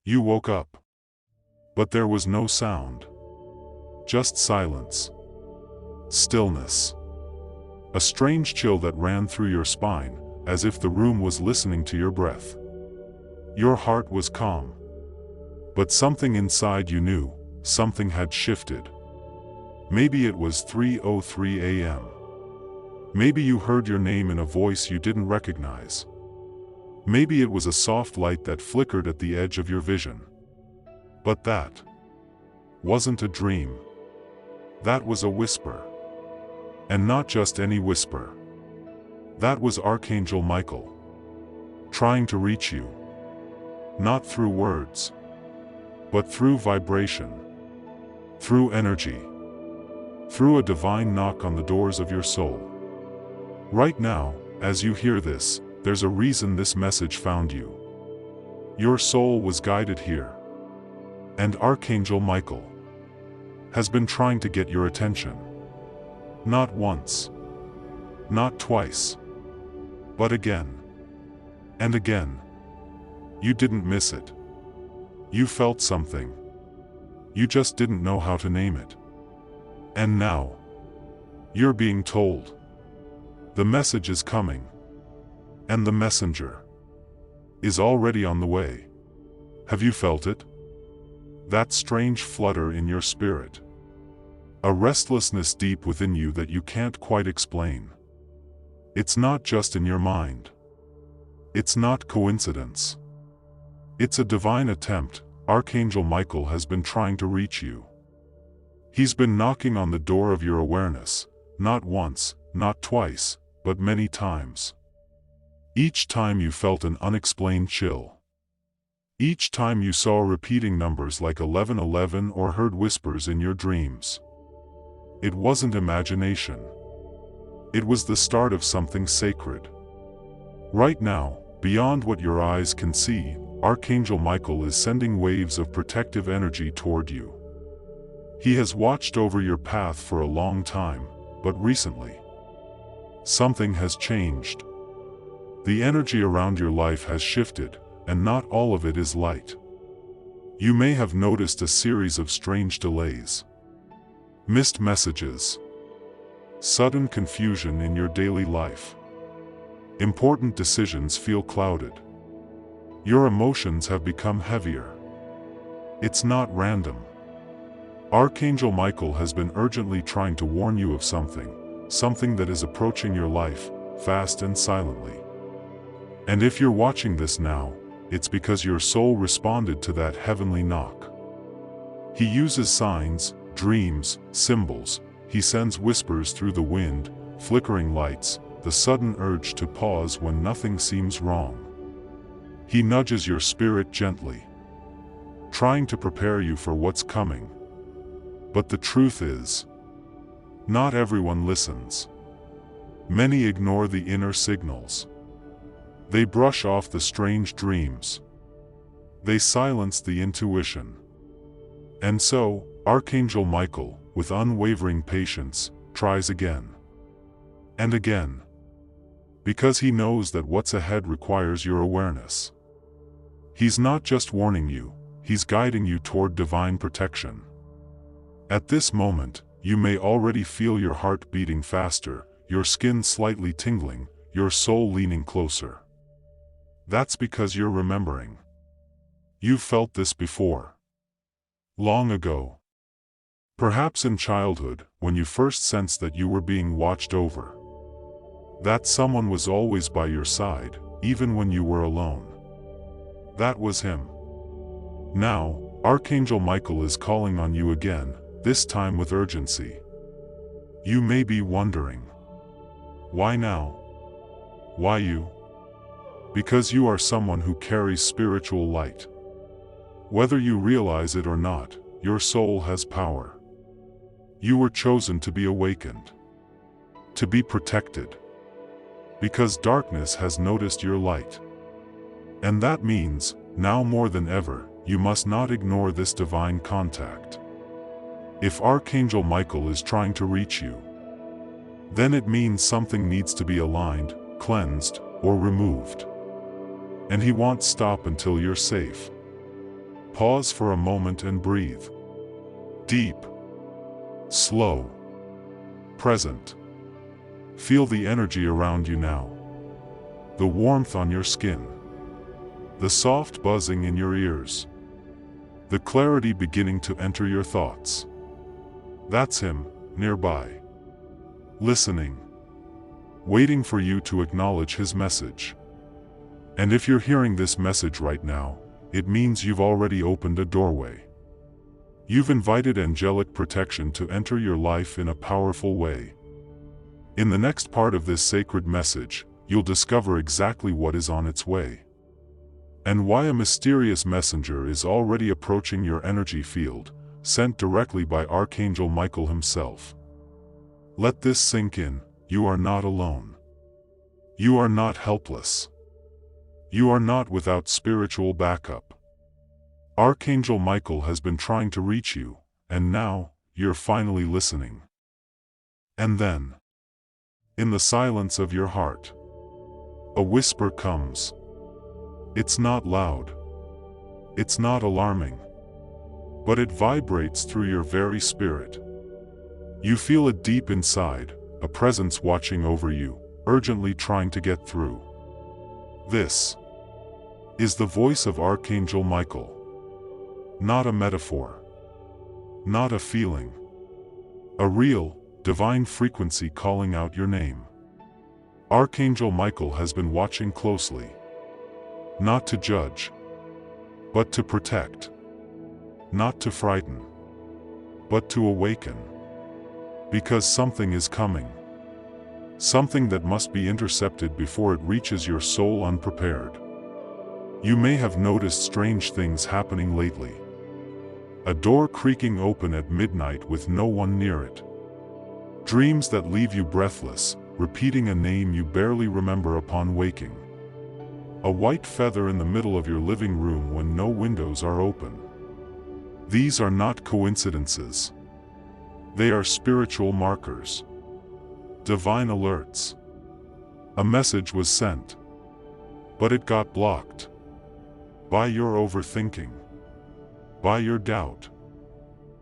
You woke up. But there was no sound. Just silence. Stillness. A strange chill that ran through your spine, as if the room was listening to your breath. Your heart was calm. But something inside you knew, something had shifted. Maybe it was 3:03 a.m. Maybe you heard your name in a voice you didn't recognize. Maybe it was a soft light that flickered at the edge of your vision. But that wasn't a dream. That was a whisper. And not just any whisper. That was Archangel Michael, trying to reach you. Not through words, but through vibration, through energy, through a divine knock on the doors of your soul. Right now, as you hear this, there's a reason this message found you. Your soul was guided here. And Archangel Michael has been trying to get your attention. Not once, not twice, but again and again. You didn't miss it. You felt something. You just didn't know how to name it. And now, you're being told. The message is coming. And the messenger is already on the way. Have you felt it? That strange flutter in your spirit. A restlessness deep within you that you can't quite explain. It's not just in your mind. It's not coincidence. It's a divine attempt. Archangel Michael has been trying to reach you. He's been knocking on the door of your awareness, not once, not twice, but many times. Each time you felt an unexplained chill. Each time you saw repeating numbers like 1111 or heard whispers in your dreams. It wasn't imagination. It was the start of something sacred. Right now, beyond what your eyes can see, Archangel Michael is sending waves of protective energy toward you. He has watched over your path for a long time, but recently, something has changed. The energy around your life has shifted, and not all of it is light. You may have noticed a series of strange delays. Missed messages. Sudden confusion in your daily life. Important decisions feel clouded. Your emotions have become heavier. It's not random. Archangel Michael has been urgently trying to warn you of something that is approaching your life, fast and silently. And if you're watching this now, it's because your soul responded to that heavenly knock. He uses signs, dreams, symbols. He sends whispers through the wind, flickering lights, the sudden urge to pause when nothing seems wrong. He nudges your spirit gently, trying to prepare you for what's coming. But the truth is, not everyone listens. Many ignore the inner signals. They brush off the strange dreams. They silence the intuition. And so, Archangel Michael, with unwavering patience, tries again. And again. Because he knows that what's ahead requires your awareness. He's not just warning you, he's guiding you toward divine protection. At this moment, you may already feel your heart beating faster, your skin slightly tingling, your soul leaning closer. That's because you're remembering. You felt this before. Long ago. Perhaps in childhood, when you first sensed that you were being watched over. That someone was always by your side, even when you were alone. That was him. Now, Archangel Michael is calling on you again, this time with urgency. You may be wondering. Why now? Why you? Because you are someone who carries spiritual light. Whether you realize it or not, your soul has power. You were chosen to be awakened. To be protected. Because darkness has noticed your light. And that means, now more than ever, you must not ignore this divine contact. If Archangel Michael is trying to reach you, then it means something needs to be aligned, cleansed, or removed. And he won't stop until you're safe. Pause for a moment and breathe. Deep, slow, present. Feel the energy around you now. The warmth on your skin. The soft buzzing in your ears. The clarity beginning to enter your thoughts. That's him, nearby. Listening. Waiting for you to acknowledge his message. And if you're hearing this message right now, it means you've already opened a doorway. You've invited angelic protection to enter your life in a powerful way. In the next part of this sacred message, you'll discover exactly what is on its way, and why a mysterious messenger is already approaching your energy field, sent directly by Archangel Michael himself. Let this sink in. You are not alone. You are not helpless. You are not without spiritual backup. Archangel Michael has been trying to reach you, and now, you're finally listening. And then, in the silence of your heart, a whisper comes. It's not loud. It's not alarming. But it vibrates through your very spirit. You feel it deep inside, a presence watching over you, urgently trying to get through. This is the voice of Archangel Michael. Not a metaphor. Not a feeling. A real, divine frequency calling out your name. Archangel Michael has been watching closely. Not to judge, but to protect. Not to frighten, but to awaken. Because something is coming. Something that must be intercepted before it reaches your soul unprepared. You may have noticed strange things happening lately. A door creaking open at midnight with no one near it. Dreams that leave you breathless, repeating a name you barely remember upon waking. A white feather in the middle of your living room when no windows are open. These are not coincidences. They are spiritual markers. Divine alerts. A message was sent, but it got blocked. By your overthinking. By your doubt.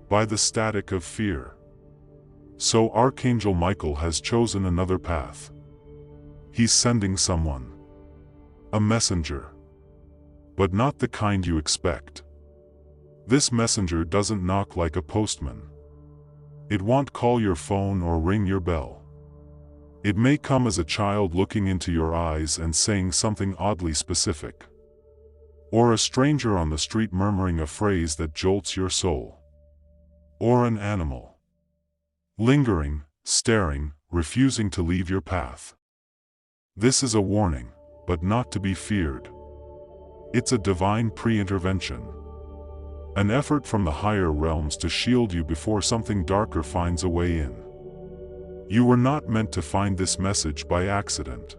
By the static of fear. So Archangel Michael has chosen another path. He's sending someone. A messenger. But not the kind you expect. This messenger doesn't knock like a postman. It won't call your phone or ring your bell. It may come as a child looking into your eyes and saying something oddly specific. Or a stranger on the street murmuring a phrase that jolts your soul. Or an animal. Lingering, staring, refusing to leave your path. This is a warning, but not to be feared. It's a divine pre-intervention. An effort from the higher realms to shield you before something darker finds a way in. You were not meant to find this message by accident.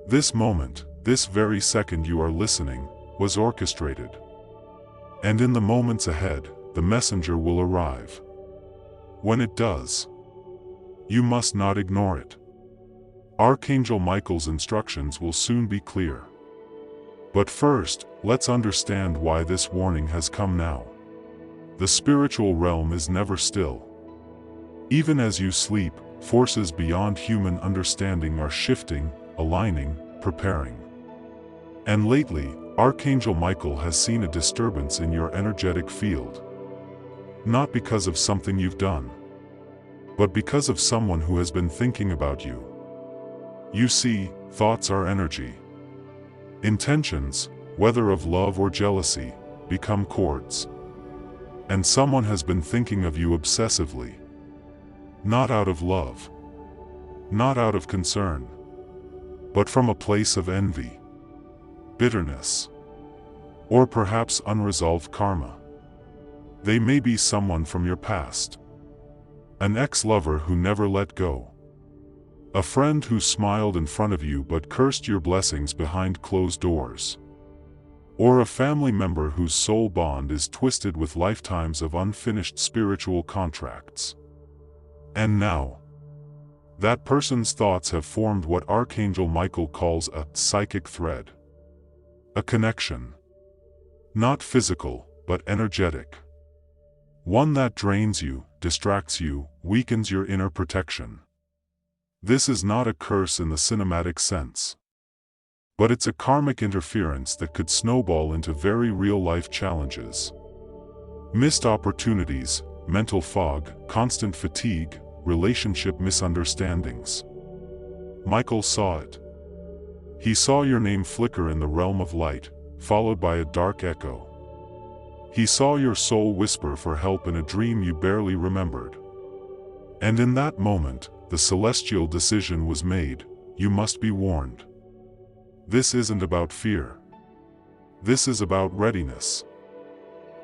This moment, this very second you are listening, was orchestrated. And in the moments ahead, the messenger will arrive. When it does, you must not ignore it. Archangel Michael's instructions will soon be clear. But first, let's understand why this warning has come now. The spiritual realm is never still. Even as you sleep, forces beyond human understanding are shifting, aligning, preparing. And lately, Archangel Michael has seen a disturbance in your energetic field. Not because of something you've done, but because of someone who has been thinking about you. You see, thoughts are energy. Intentions, whether of love or jealousy, become cords. And someone has been thinking of you obsessively. Not out of love. Not out of concern. But from a place of envy. Bitterness. Or perhaps unresolved karma. They may be someone from your past. An ex-lover who never let go. A friend who smiled in front of you but cursed your blessings behind closed doors. Or a family member whose soul bond is twisted with lifetimes of unfinished spiritual contracts. And now, that person's thoughts have formed what Archangel Michael calls a psychic thread. A connection. Not physical, but energetic. One that drains you, distracts you, weakens your inner protection. This is not a curse in the cinematic sense, but it's a karmic interference that could snowball into very real-life challenges. Missed opportunities, mental fog, constant fatigue, relationship misunderstandings. Michael saw it. He saw your name flicker in the realm of light, followed by a dark echo. He saw your soul whisper for help in a dream you barely remembered. And in that moment, the celestial decision was made: you must be warned. This isn't about fear. This is about readiness.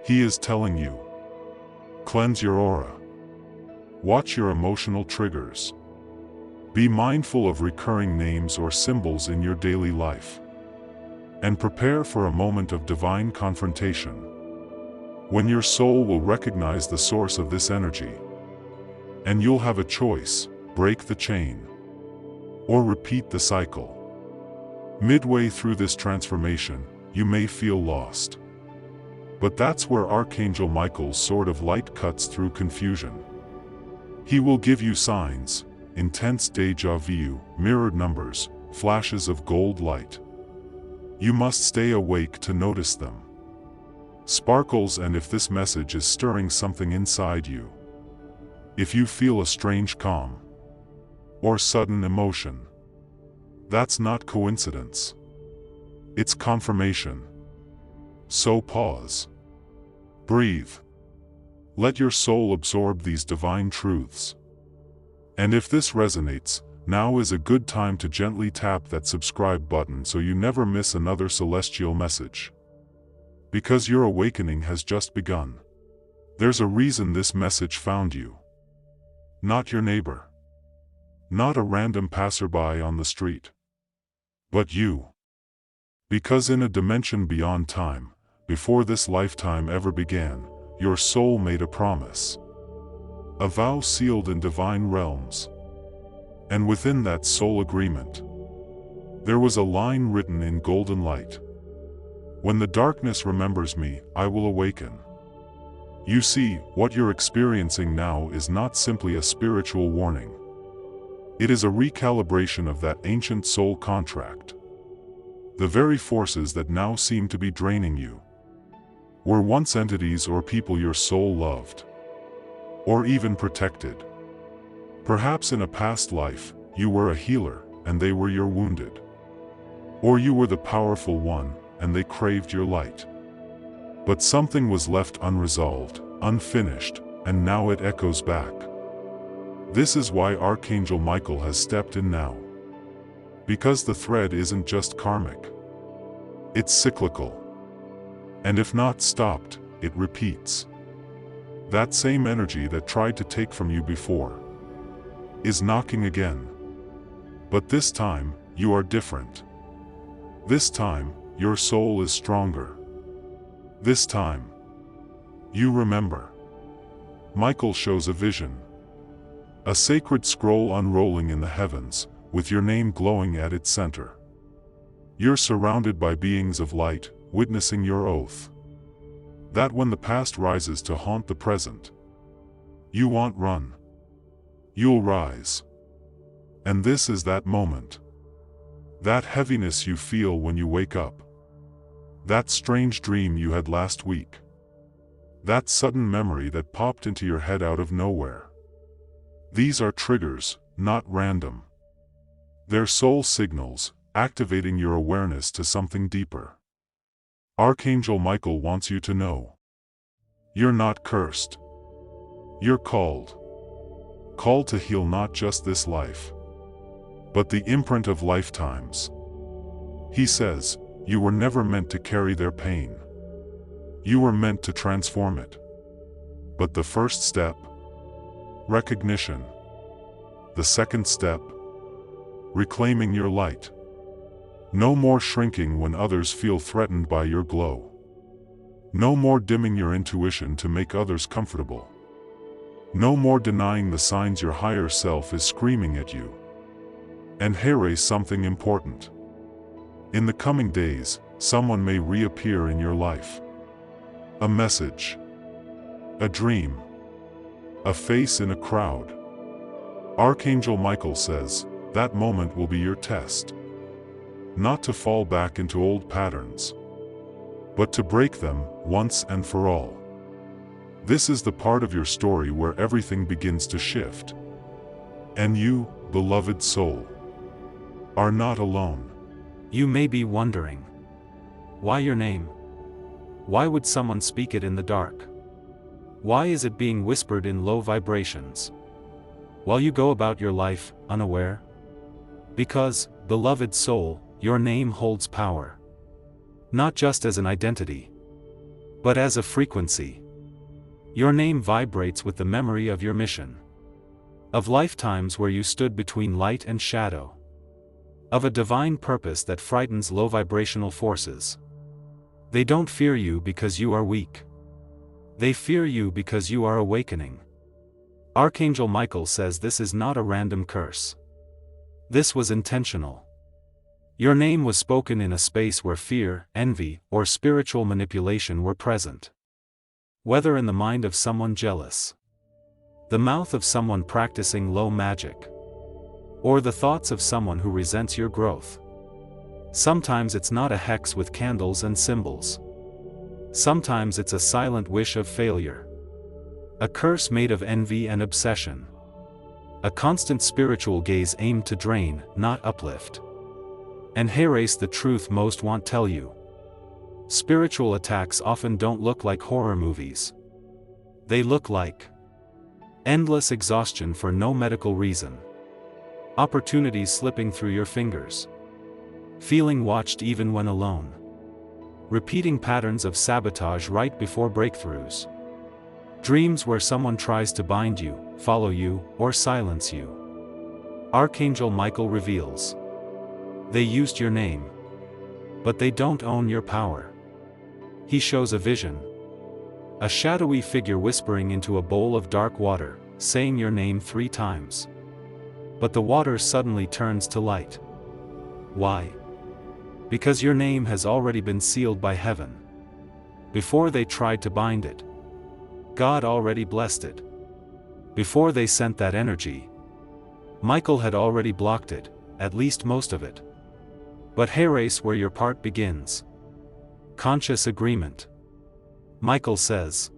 He is telling you, cleanse your aura. Watch your emotional triggers. Be mindful of recurring names or symbols in your daily life. And prepare for a moment of divine confrontation, when your soul will recognize the source of this energy. And you'll have a choice: break the chain, or repeat the cycle. Midway through this transformation, you may feel lost. But that's where Archangel Michael's sword of light cuts through confusion. He will give you signs, intense déjà vu, mirrored numbers, flashes of gold light. You must stay awake to notice them. Sparkles, and if this message is stirring something inside you, if you feel a strange calm or sudden emotion, that's not coincidence. It's confirmation. So pause. Breathe. Let your soul absorb these divine truths. And if this resonates, now is a good time to gently tap that subscribe button so you never miss another celestial message. Because your awakening has just begun. There's a reason this message found you. Not your neighbor. Not a random passerby on the street. But you. Because in a dimension beyond time, before this lifetime ever began, your soul made a promise. A vow sealed in divine realms. And within that soul agreement, there was a line written in golden light: when the darkness remembers me, I will awaken. You see, what you're experiencing now is not simply a spiritual warning. It is a recalibration of that ancient soul contract. The very forces that now seem to be draining you were once entities or people your soul loved, or even protected. Perhaps in a past life, you were a healer, and they were your wounded. Or you were the powerful one, and they craved your light. But something was left unresolved, unfinished, and now it echoes back. This is why Archangel Michael has stepped in now. Because the thread isn't just karmic. It's cyclical. And if not stopped, it repeats. That same energy that tried to take from you before is knocking again. But this time, you are different. This time, your soul is stronger. This time, you remember. Michael shows a vision. A sacred scroll unrolling in the heavens, with your name glowing at its center. You're surrounded by beings of light, witnessing your oath. That when the past rises to haunt the present, you won't run. You'll rise. And this is that moment. That heaviness you feel when you wake up. That strange dream you had last week. That sudden memory that popped into your head out of nowhere. These are triggers, not random. They're soul signals, activating your awareness to something deeper. Archangel Michael wants you to know. You're not cursed. You're called. Called to heal not just this life, but the imprint of lifetimes. He says, you were never meant to carry their pain. You were meant to transform it. But the first step? Recognition. The second step? Reclaiming your light. No more shrinking when others feel threatened by your glow. No more dimming your intuition to make others comfortable. No more denying the signs your higher self is screaming at you. And here is something important. In the coming days, someone may reappear in your life. A message. A dream. A face in a crowd. Archangel Michael says, that moment will be your test. Not to fall back into old patterns, but to break them once and for all. This is the part of your story where everything begins to shift. And you, beloved soul, are not alone. You may be wondering, why your name? Why would someone speak it in the dark? Why is it being whispered in low vibrations, while you go about your life, unaware? Because, beloved soul, your name holds power. Not just as an identity, but as a frequency. Your name vibrates with the memory of your mission. Of lifetimes where you stood between light and shadow. Of a divine purpose that frightens low vibrational forces. They don't fear you because you are weak. They fear you because you are awakening. Archangel Michael says this is not a random curse. This was intentional. Your name was spoken in a space where fear, envy, or spiritual manipulation were present. Whether in the mind of someone jealous, the mouth of someone practicing low magic, or the thoughts of someone who resents your growth. Sometimes it's not a hex with candles and symbols. Sometimes it's a silent wish of failure. A curse made of envy and obsession. A constant spiritual gaze aimed to drain, not uplift. And erase the truth most won't tell you. Spiritual attacks often don't look like horror movies. They look like endless exhaustion for no medical reason. Opportunities slipping through your fingers. Feeling watched even when alone. Repeating patterns of sabotage right before breakthroughs. Dreams where someone tries to bind you, follow you, or silence you. Archangel Michael reveals. They used your name. But they don't own your power. He shows a vision. A shadowy figure whispering into a bowl of dark water, saying your name 3 times. But the water suddenly turns to light. Why? Because your name has already been sealed by heaven. Before they tried to bind it, God already blessed it. Before they sent that energy, Michael had already blocked it, at least most of it. But erase where your part begins. Conscious agreement. Michael says,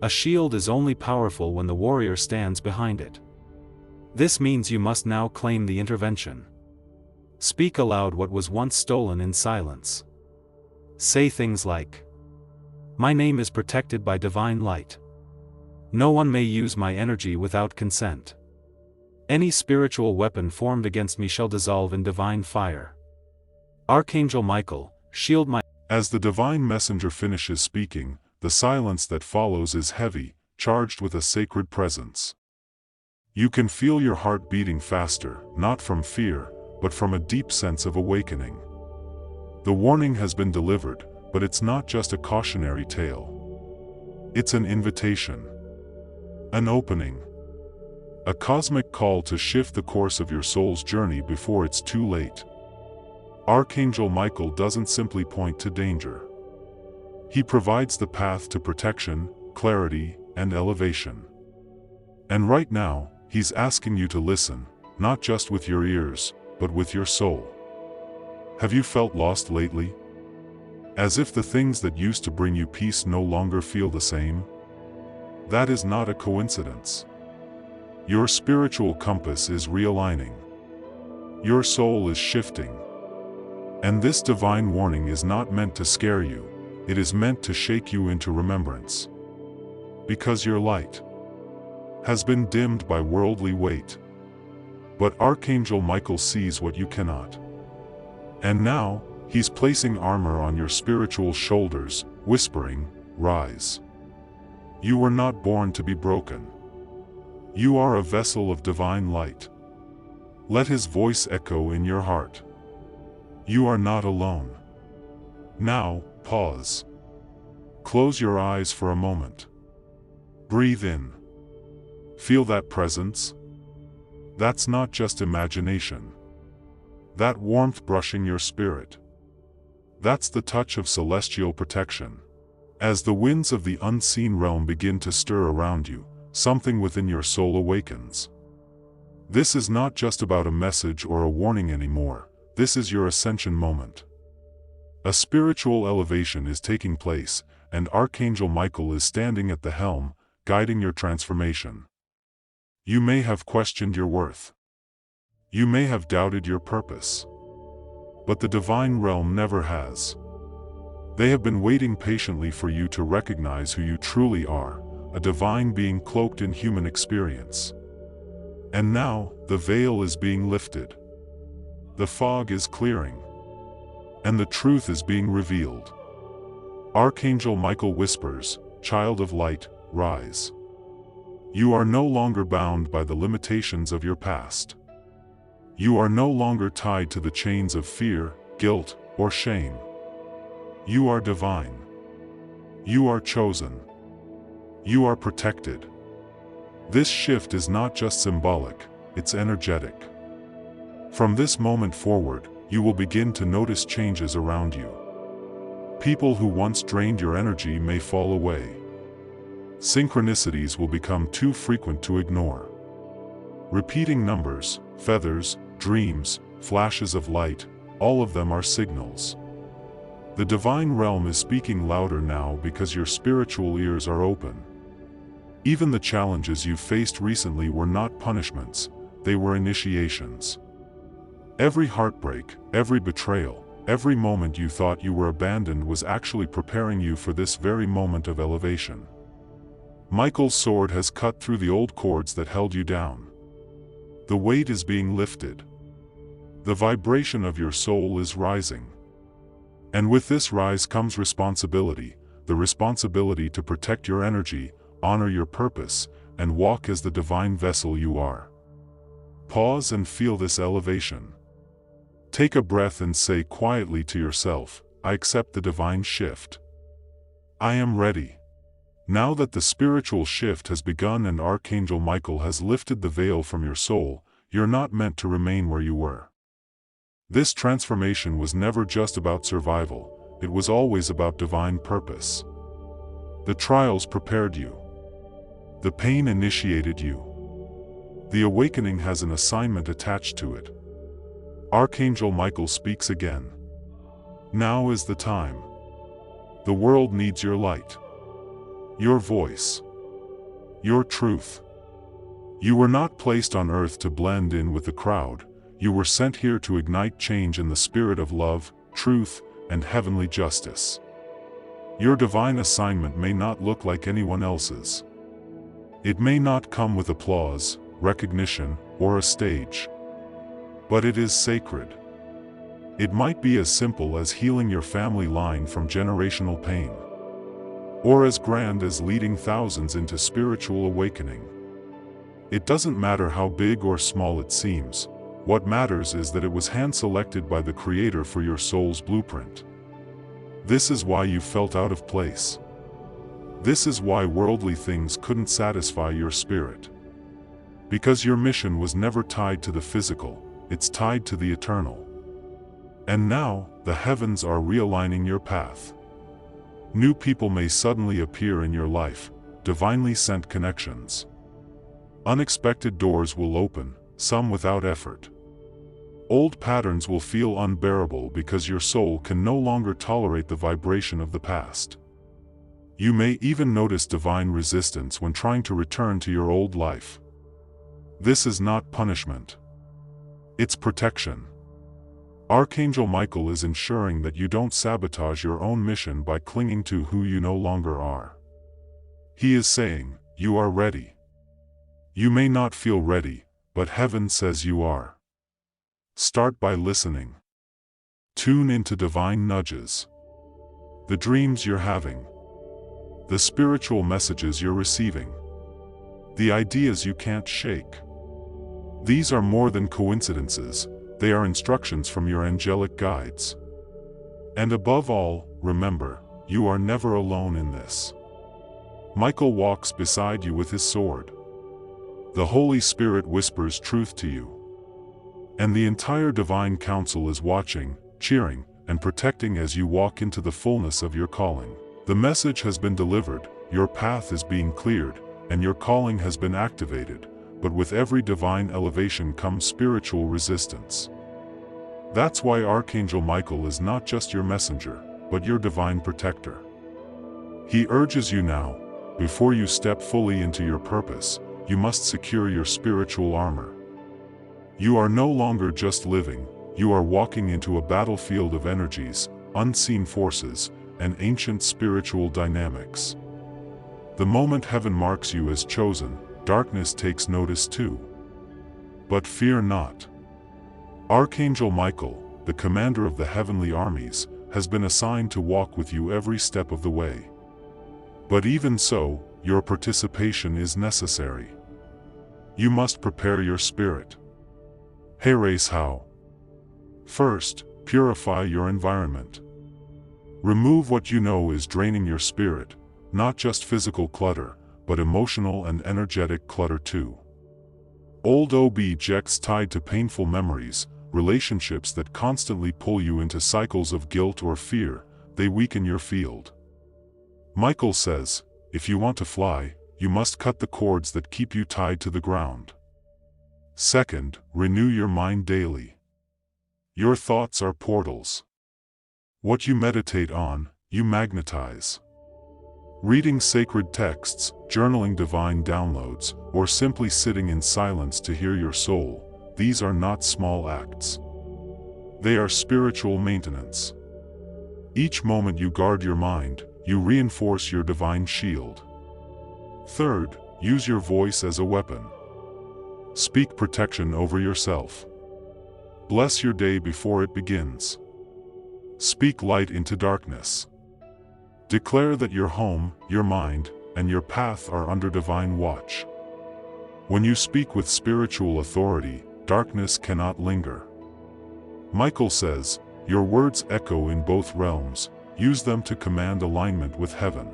a shield is only powerful when the warrior stands behind it. This means you must now claim the intervention. Speak aloud what was once stolen in silence. Say things like, my name is protected by divine light. No one may use my energy without consent. Any spiritual weapon formed against me shall dissolve in divine fire. Archangel Michael, shield my... As the divine messenger finishes speaking, the silence that follows is heavy, charged with a sacred presence. You can feel your heart beating faster, not from fear, but from a deep sense of awakening. The warning has been delivered, but it's not just a cautionary tale. It's an invitation. An opening. A cosmic call to shift the course of your soul's journey before it's too late. Archangel Michael doesn't simply point to danger. He provides the path to protection, clarity, and elevation. And right now, he's asking you to listen, not just with your ears, but with your soul. Have you felt lost lately? As if the things that used to bring you peace no longer feel the same? That is not a coincidence. Your spiritual compass is realigning. Your soul is shifting. And this divine warning is not meant to scare you, it is meant to shake you into remembrance. Because your light has been dimmed by worldly weight. But Archangel Michael sees what you cannot. And now, he's placing armor on your spiritual shoulders, whispering, rise. You were not born to be broken. You are a vessel of divine light. Let his voice echo in your heart. You are not alone. Now, pause. Close your eyes for a moment. Breathe in. Feel that presence? That's not just imagination. That warmth brushing your spirit. That's the touch of celestial protection. As the winds of the unseen realm begin to stir around you, something within your soul awakens. This is not just about a message or a warning anymore, this is your ascension moment. A spiritual elevation is taking place, and Archangel Michael is standing at the helm, guiding your transformation. You may have questioned your worth. You may have doubted your purpose. But the divine realm never has. They have been waiting patiently for you to recognize who you truly are, a divine being cloaked in human experience. And now, the veil is being lifted. The fog is clearing. And the truth is being revealed. Archangel Michael whispers, "Child of light, rise." You are no longer bound by the limitations of your past. You are no longer tied to the chains of fear, guilt, or shame. You are divine. You are chosen. You are protected. This shift is not just symbolic, it's energetic. From this moment forward, you will begin to notice changes around you. People who once drained your energy may fall away. Synchronicities will become too frequent to ignore. Repeating numbers, feathers, dreams, flashes of light, all of them are signals. The divine realm is speaking louder now because your spiritual ears are open. Even the challenges you faced recently were not punishments, they were initiations. Every heartbreak, every betrayal, every moment you thought you were abandoned was actually preparing you for this very moment of elevation. Michael's sword has cut through the old cords that held you down. The weight is being lifted. The vibration of your soul is rising. And with this rise comes responsibility, the responsibility to protect your energy, honor your purpose, and walk as the divine vessel you are. Pause and feel this elevation. Take a breath and say quietly to yourself, "I accept the divine shift. I am ready." Now that the spiritual shift has begun and Archangel Michael has lifted the veil from your soul, you're not meant to remain where you were. This transformation was never just about survival, it was always about divine purpose. The trials prepared you. The pain initiated you. The awakening has an assignment attached to it. Archangel Michael speaks again. Now is the time. The world needs your light. Your voice. Your truth. You were not placed on earth to blend in with the crowd. You were sent here to ignite change in the spirit of love, truth, and heavenly justice. Your divine assignment may not look like anyone else's. It may not come with applause, recognition, or a stage. But it is sacred. It might be as simple as healing your family line from generational pain, or as grand as leading thousands into spiritual awakening. It doesn't matter how big or small it seems. What matters is that it was hand-selected by the Creator for your soul's blueprint. This is why you felt out of place. This is why worldly things couldn't satisfy your spirit. Because your mission was never tied to the physical, it's tied to the eternal. And now, the heavens are realigning your path. New people may suddenly appear in your life, divinely sent connections. Unexpected doors will open, some without effort. Old patterns will feel unbearable because your soul can no longer tolerate the vibration of the past. You may even notice divine resistance when trying to return to your old life. This is not punishment. It's protection. Archangel Michael is ensuring that you don't sabotage your own mission by clinging to who you no longer are. He is saying, you are ready. You may not feel ready, but heaven says you are. Start by listening. Tune into divine nudges. The dreams you're having. The spiritual messages you're receiving. The ideas you can't shake. These are more than coincidences, they are instructions from your angelic guides. And above all, remember, you are never alone in this. Michael walks beside you with his sword. The Holy Spirit whispers truth to you. And the entire divine council is watching, cheering, and protecting as you walk into the fullness of your calling. The message has been delivered, your path is being cleared, and your calling has been activated, but with every divine elevation comes spiritual resistance. That's why Archangel Michael is not just your messenger, but your divine protector. He urges you now, before you step fully into your purpose, you must secure your spiritual armor. You are no longer just living, you are walking into a battlefield of energies, unseen forces, and ancient spiritual dynamics. The moment heaven marks you as chosen, darkness takes notice too. But fear not. Archangel Michael, the commander of the heavenly armies, has been assigned to walk with you every step of the way. But even so, your participation is necessary. You must prepare your spirit. Here's how. First, purify your environment. Remove what you know is draining your spirit, not just physical clutter, but emotional and energetic clutter too. Old objects tied to painful memories, relationships that constantly pull you into cycles of guilt or fear, they weaken your field. Michael says, if you want to fly, you must cut the cords that keep you tied to the ground. Second, renew your mind daily. Your thoughts are portals. What you meditate on, you magnetize. Reading sacred texts, journaling divine downloads, or simply sitting in silence to hear your soul, these are not small acts. They are spiritual maintenance. Each moment you guard your mind, you reinforce your divine shield. Third, use your voice as a weapon. Speak protection over yourself. Bless your day before it begins. Speak light into darkness. Declare that your home, your mind, and your path are under divine watch. When you speak with spiritual authority, darkness cannot linger. Michael says, your words echo in both realms, use them to command alignment with heaven.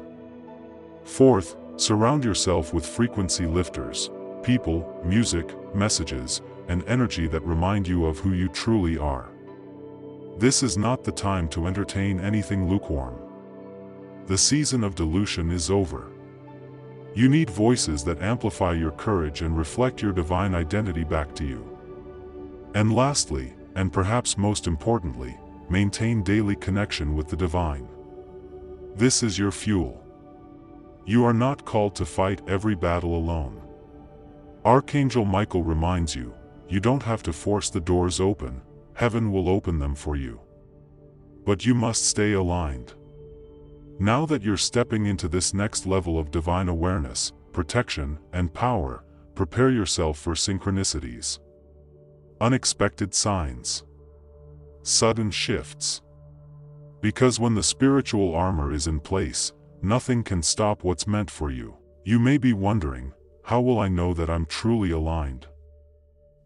Fourth, surround yourself with frequency lifters, people, music, messages, and energy that remind you of who you truly are. This is not the time to entertain anything lukewarm. The season of dilution is over. You need voices that amplify your courage and reflect your divine identity back to you. And lastly, and perhaps most importantly, maintain daily connection with the divine. This is your fuel. You are not called to fight every battle alone. Archangel Michael reminds you, you don't have to force the doors open, heaven will open them for you. But you must stay aligned. Now that you're stepping into this next level of divine awareness, protection, and power, prepare yourself for synchronicities. Unexpected signs. Sudden shifts. Because when the spiritual armor is in place, nothing can stop what's meant for you. You may be wondering, how will I know that I'm truly aligned?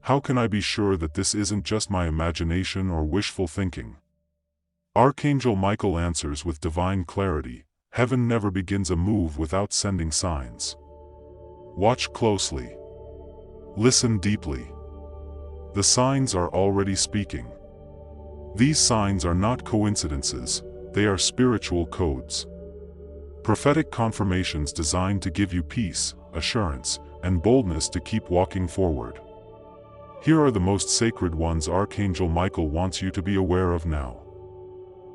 How can I be sure that this isn't just my imagination or wishful thinking? Archangel Michael answers with divine clarity, heaven never begins a move without sending signs. Watch closely. Listen deeply. The signs are already speaking. These signs are not coincidences, they are spiritual codes. Prophetic confirmations designed to give you peace, assurance, and boldness to keep walking forward. Here are the most sacred ones Archangel Michael wants you to be aware of now.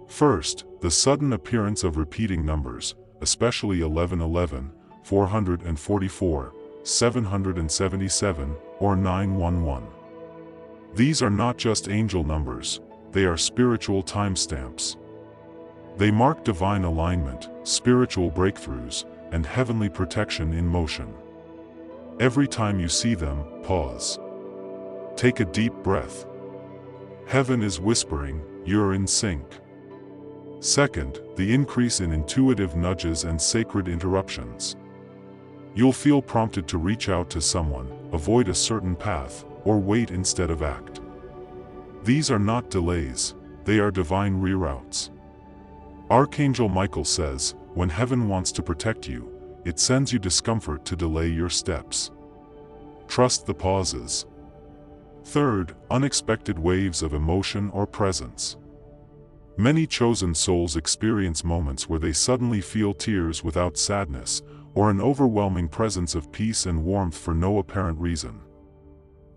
First, the sudden appearance of repeating numbers, especially 1111, 444, 777, or 911. These are not just angel numbers, they are spiritual timestamps. They mark divine alignment, spiritual breakthroughs, and heavenly protection in motion. Every time you see them, pause. Take a deep breath. Heaven is whispering, you're in sync. Second, the increase in intuitive nudges and sacred interruptions. You'll feel prompted to reach out to someone, avoid a certain path, or wait instead of act. These are not delays, they are divine reroutes. Archangel Michael says, when heaven wants to protect you, it sends you discomfort to delay your steps. Trust the pauses. Third, unexpected waves of emotion or presence. Many chosen souls experience moments where they suddenly feel tears without sadness, or an overwhelming presence of peace and warmth for no apparent reason.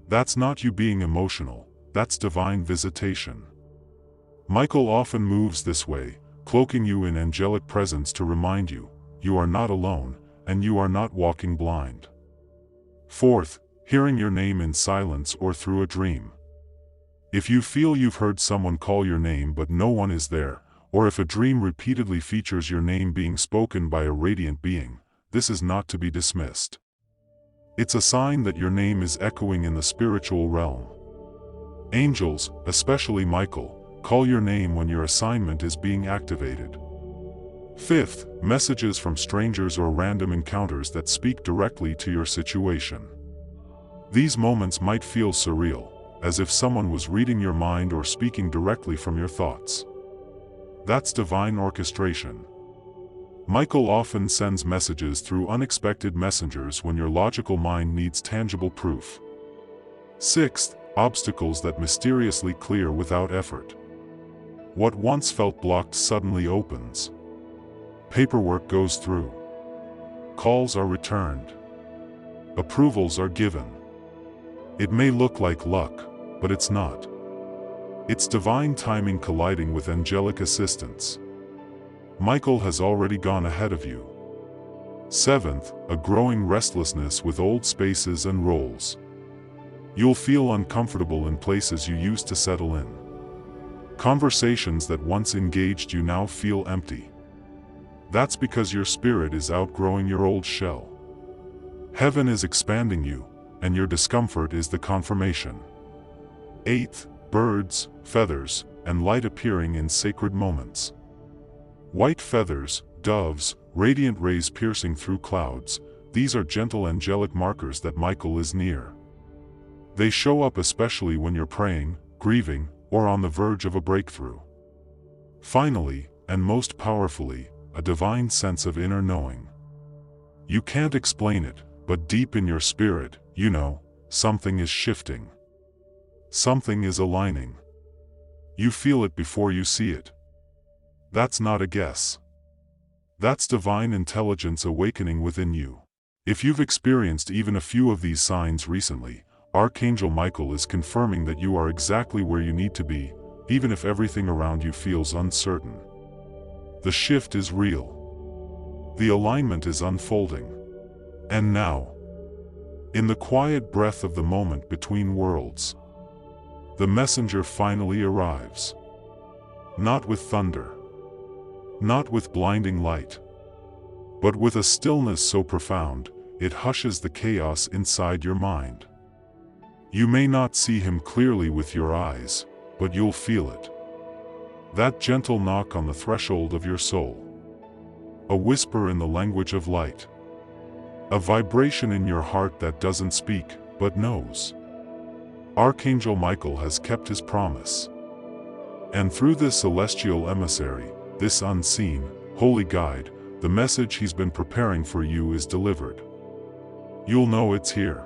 That's not you being emotional, that's divine visitation. Michael often moves this way, cloaking you in angelic presence to remind you, you are not alone, and you are not walking blind. Fourth, hearing your name in silence or through a dream. If you feel you've heard someone call your name but no one is there, or if a dream repeatedly features your name being spoken by a radiant being, this is not to be dismissed. It's a sign that your name is echoing in the spiritual realm. Angels, especially Michael, call your name when your assignment is being activated. Fifth, messages from strangers or random encounters that speak directly to your situation. These moments might feel surreal, as if someone was reading your mind or speaking directly from your thoughts. That's divine orchestration. Michael often sends messages through unexpected messengers when your logical mind needs tangible proof. Sixth, obstacles that mysteriously clear without effort. What once felt blocked suddenly opens. Paperwork goes through. Calls are returned. Approvals are given. It may look like luck, but it's not. It's divine timing colliding with angelic assistance. Michael has already gone ahead of you. Seventh, a growing restlessness with old spaces and roles. You'll feel uncomfortable in places you used to settle in. Conversations that once engaged you now feel empty. That's because your spirit is outgrowing your old shell. Heaven is expanding you, and your discomfort is the confirmation. Eighth, birds, feathers, and light appearing in sacred moments. White feathers, doves, radiant rays piercing through clouds, these are gentle angelic markers that Michael is near. They show up especially when you're praying, grieving, or on the verge of a breakthrough. Finally, and most powerfully, a divine sense of inner knowing. You can't explain it, but deep in your spirit, you know, something is shifting. Something is aligning. You feel it before you see it. That's not a guess. That's divine intelligence awakening within you. If you've experienced even a few of these signs recently, Archangel Michael is confirming that you are exactly where you need to be, even if everything around you feels uncertain. The shift is real. The alignment is unfolding. And now, in the quiet breath of the moment between worlds, the messenger finally arrives. Not with thunder. Not with blinding light. But with a stillness so profound, it hushes the chaos inside your mind. You may not see him clearly with your eyes, but you'll feel it. That gentle knock on the threshold of your soul. A whisper in the language of light. A vibration in your heart that doesn't speak, but knows. Archangel Michael has kept his promise. And through this celestial emissary, this unseen, holy guide, the message he's been preparing for you is delivered. You'll know it's here.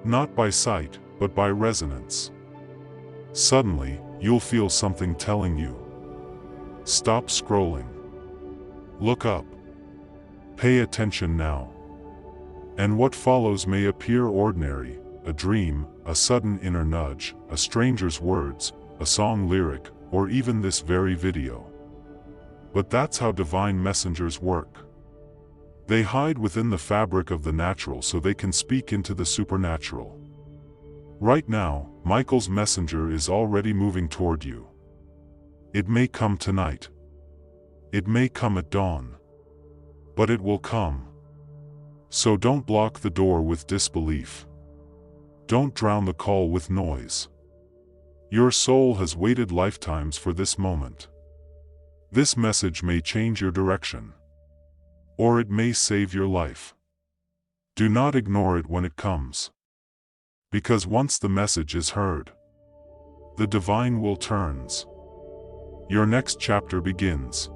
Not by sight, but by resonance. Suddenly, you'll feel something telling you. Stop scrolling. Look up. Pay attention now. And what follows may appear ordinary, a dream, a sudden inner nudge, a stranger's words, a song lyric, or even this very video. But that's how divine messengers work. They hide within the fabric of the natural so they can speak into the supernatural. Right now, Michael's messenger is already moving toward you. It may come tonight. It may come at dawn. But it will come. So don't block the door with disbelief. Don't drown the call with noise. Your soul has waited lifetimes for this moment. This message may change your direction. Or it may save your life. Do not ignore it when it comes. Because once the message is heard, the divine will turns. Your next chapter begins.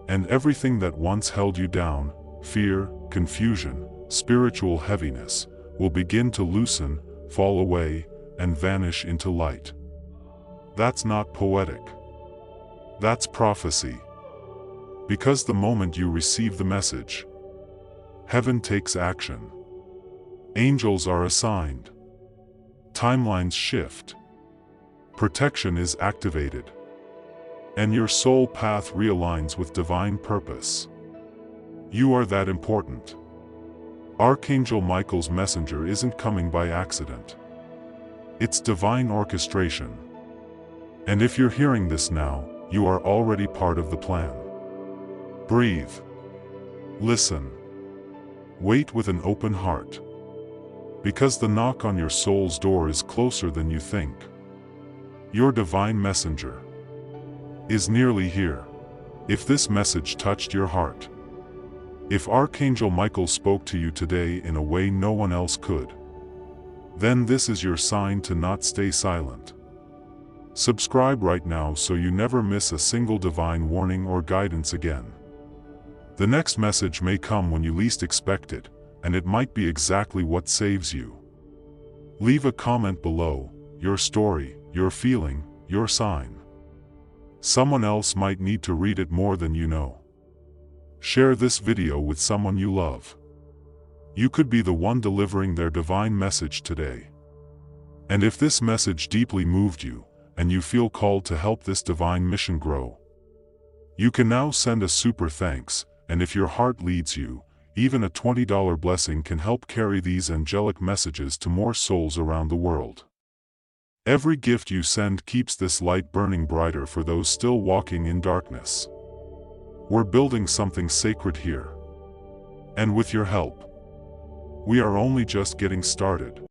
And everything that once held you down, fear, confusion, spiritual heaviness, will begin to loosen, fall away, and vanish into light. That's not poetic. That's prophecy. Because the moment you receive the message, heaven takes action. Angels are assigned. Timelines shift. Protection is activated. And your soul path realigns with divine purpose. You are that important. Archangel Michael's messenger isn't coming by accident. It's divine orchestration. And if you're hearing this now, you are already part of the plan. Breathe. Listen. Wait with an open heart. Because the knock on your soul's door is closer than you think. Your divine messenger is nearly here. If this message touched your heart, if Archangel Michael spoke to you today in a way no one else could, then this is your sign to not stay silent. Subscribe right now so you never miss a single divine warning or guidance again. The next message may come when you least expect it, and it might be exactly what saves you. Leave a comment below, your story, your feeling, your sign. Someone else might need to read it more than you know. Share this video with someone you love. You could be the one delivering their divine message today. And if this message deeply moved you, and you feel called to help this divine mission grow, you can now send a super thanks, and if your heart leads you, even a $20 blessing can help carry these angelic messages to more souls around the world. Every gift you send keeps this light burning brighter for those still walking in darkness. We're building something sacred here. And with your help, we are only just getting started.